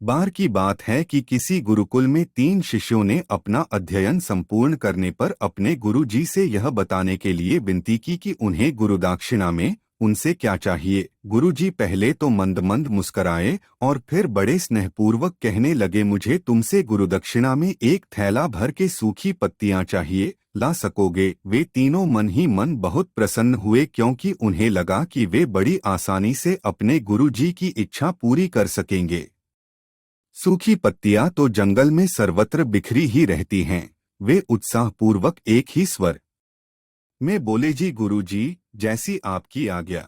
बार की बात है कि किसी गुरुकुल में 3 शिष्यों ने अपना अध्ययन संपूर्ण करने पर अपने गुरु जी से यह बताने के लिए विनती की कि उन्हें गुरुदक्षिणा में उनसे क्या चाहिए। गुरु जी पहले तो मंद मंद मुस्कराए और फिर बड़े स्नेहपूर्वक कहने लगे, मुझे तुमसे गुरुदक्षिणा में एक थैला भर के सूखी पत्तियां चाहिए, ला सकोगे? वे तीनों मन ही मन बहुत प्रसन्न हुए, क्योंकि उन्हें लगा कि वे बड़ी आसानी से अपने गुरु जी की इच्छा पूरी कर सकेंगे। सूखी पत्तियां तो जंगल में सर्वत्र बिखरी ही रहती हैं। वे उत्साहपूर्वक एक ही स्वर में बोले, जी गुरु जी, जैसी आपकी आज्ञा।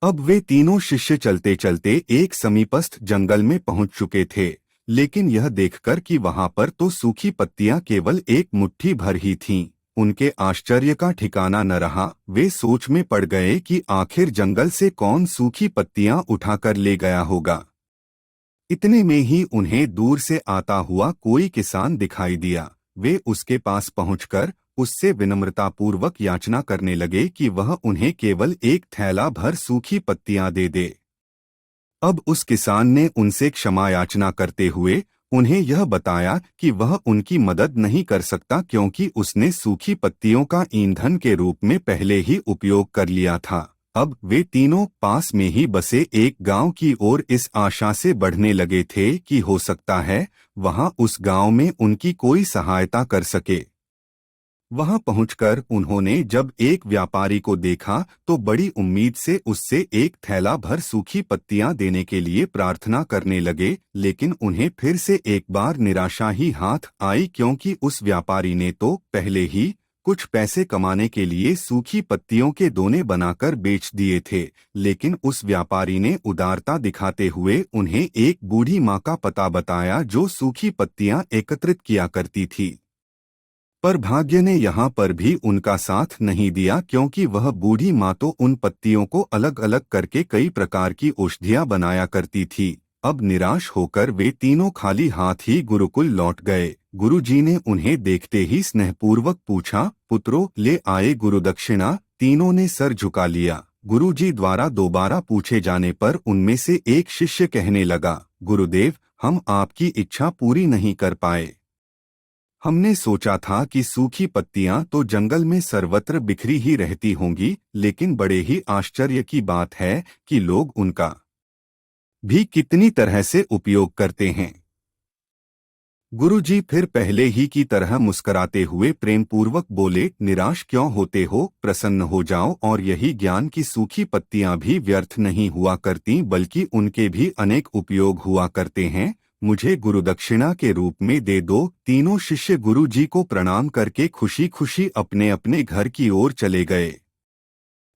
अब वे तीनों शिष्य चलते चलते एक समीपस्थ जंगल में पहुंच चुके थे, लेकिन यह देखकर कि वहां पर तो सूखी पत्तियां केवल एक मुट्ठी भर ही थीं, उनके आश्चर्य का ठिकाना न रहा। वे सोच में पड़ गए कि आखिर जंगल से कौन सूखी पत्तियां उठाकर ले गया होगा। इतने में ही उन्हें दूर से आता हुआ कोई किसान दिखाई दिया। वे उसके पास पहुंचकर उससे विनम्रतापूर्वक याचना करने लगे कि वह उन्हें केवल एक थैला भर सूखी पत्तियां दे दे। अब उस किसान ने उनसे क्षमा याचना करते हुए उन्हें यह बताया कि वह उनकी मदद नहीं कर सकता, क्योंकि उसने सूखी पत्तियों का ईंधन के रूप में पहले ही उपयोग कर लिया था। अब वे तीनों पास में ही बसे एक गांव की ओर इस आशा से बढ़ने लगे थे कि हो सकता है वहां उस गांव में उनकी कोई सहायता कर सके। वहां पहुंचकर उन्होंने जब एक व्यापारी को देखा तो बड़ी उम्मीद से उससे एक थैला भर सूखी पत्तियां देने के लिए प्रार्थना करने लगे, लेकिन उन्हें फिर से एक बार निराशा ही हाथ आई, क्योंकि उस व्यापारी ने तो पहले ही कुछ पैसे कमाने के लिए सूखी पत्तियों के दोने बनाकर बेच दिए थे। लेकिन उस व्यापारी ने उदारता दिखाते हुए उन्हें एक बूढ़ी माँ का पता बताया जो सूखी पत्तियां एकत्रित किया करती थी। पर भाग्य ने यहाँ पर भी उनका साथ नहीं दिया, क्योंकि वह बूढ़ी माँ तो उन पत्तियों को अलग अलग करके कई प्रकार की औषधियाँ बनाया करती थी। अब निराश होकर वे तीनों खाली हाथ ही गुरुकुल लौट गए। गुरुजी ने उन्हें देखते ही स्नेहपूर्वक पूछा, पुत्रों, ले आए गुरुदक्षिणा? तीनों ने सर झुका लिया। गुरुजी द्वारा दोबारा पूछे जाने पर उनमें से एक शिष्य कहने लगा, गुरुदेव, हम आपकी इच्छा पूरी नहीं कर पाए। हमने सोचा था कि सूखी पत्तियां तो जंगल में सर्वत्र बिखरी ही रहती होंगी, लेकिन बड़े ही आश्चर्य की बात है कि लोग उनका भी कितनी तरह से उपयोग करते हैं। गुरुजी फिर पहले ही की तरह मुस्कराते हुए प्रेमपूर्वक बोले, निराश क्यों होते हो? प्रसन्न हो जाओ और यही ज्ञान की सूखी पत्तियां भी व्यर्थ नहीं हुआ करती, बल्कि उनके भी अनेक उपयोग हुआ करते हैं। मुझे गुरुदक्षिणा के रूप में दे दो। तीनों शिष्य गुरु जी को प्रणाम करके खुशी खुशी अपने अपने घर की ओर चले गए।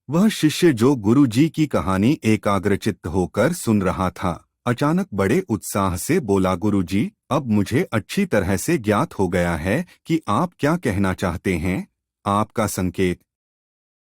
वह शिष्य जो गुरु जी की कहानी एकाग्रचित्त होकर सुन रहा था, अचानक बड़े उत्साह से बोला, गुरु जी, अब मुझे अच्छी तरह से ज्ञात हो गया है कि आप क्या कहना चाहते हैं। आपका संकेत